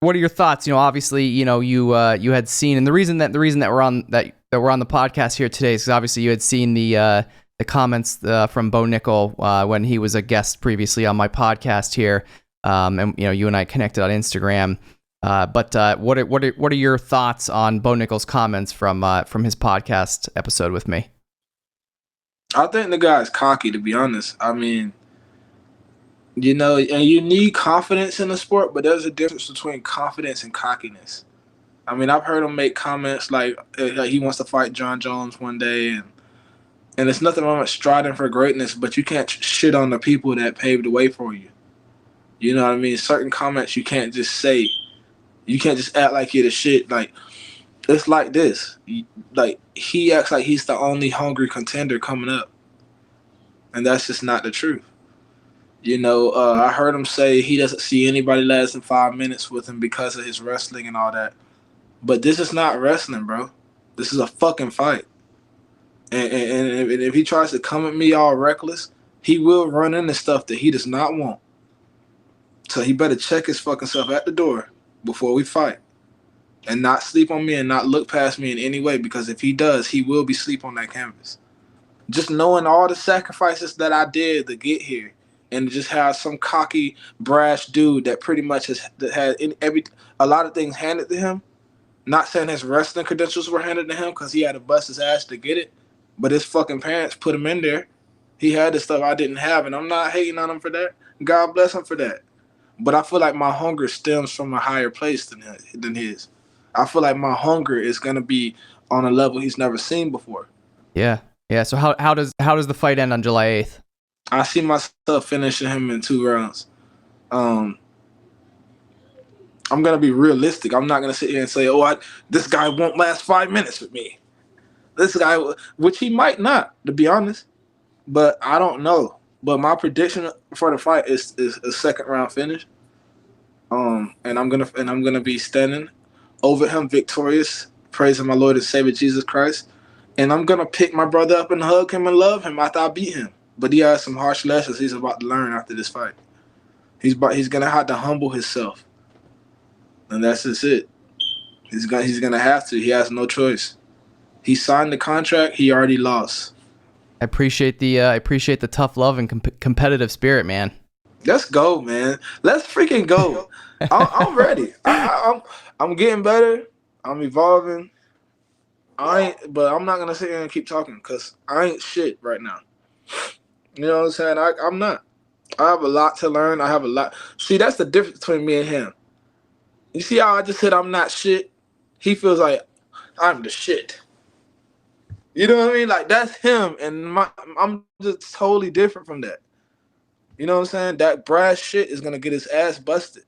what are your thoughts? Obviously, you had seen, and the reason that we're on the podcast here today is because obviously you had seen the comments from Bo Nickal when he was a guest previously on my podcast here, and you and I connected on Instagram. But what are your thoughts on Bo Nickal's comments from his podcast episode with me? I think the guy's cocky, to be honest. I mean, and you need confidence in the sport, but there's a difference between confidence and cockiness. I mean, I've heard him make comments like he wants to fight John Jones one day, and it's nothing wrong with striving for greatness, but you can't shit on the people that paved the way for you. You know what I mean? Certain comments you can't just say. You can't just act like you're the shit. Like, it's like this. Like, he acts like he's the only hungry contender coming up. And that's just not the truth. I heard him say he doesn't see anybody less than 5 minutes with him because of his wrestling and all that. But this is not wrestling, bro. This is a fucking fight. And if he tries to come at me all reckless, he will run into stuff that he does not want. So he better check his fucking self at the door before we fight. And not sleep on me and not look past me in any way, because if he does, he will be sleep on that canvas. Just knowing all the sacrifices that I did to get here, and just have some cocky, brash dude that pretty much has had a lot of things handed to him. Not saying his wrestling credentials were handed to him because he had to bust his ass to get it, but his fucking parents put him in there. He had the stuff I didn't have, and I'm not hating on him for that. God bless him for that. But I feel like my hunger stems from a higher place than his. I feel like my hunger is gonna be on a level he's never seen before. Yeah. So how does the fight end on July 8th? I see myself finishing him in 2 rounds. I'm gonna be realistic. I'm not gonna sit here and say, this guy won't last 5 minutes with me. This guy, which he might not, to be honest. But I don't know. But my prediction for the fight is a 2nd round finish. And I'm gonna be standing over him victorious, praising my Lord and Savior Jesus Christ. And I'm gonna pick my brother up and hug him and love him after I beat him. But he has some harsh lessons he's about to learn after this fight. He's gonna have to humble himself, and that's just it. He's gonna have to. He has no choice. He signed the contract. He already lost. I appreciate the tough love and competitive spirit, man. Let's go, man. Let's freaking go. I'm ready. I'm getting better. I'm evolving. But I'm not gonna sit here and keep talking because I ain't shit right now. You know what I'm saying? I'm not. I have a lot to learn. I have a lot. See, that's the difference between me and him. You see how I just said I'm not shit? He feels like I'm the shit. You know what I mean? Like, that's him, and I'm just totally different from that. You know what I'm saying? That brass shit is gonna get his ass busted.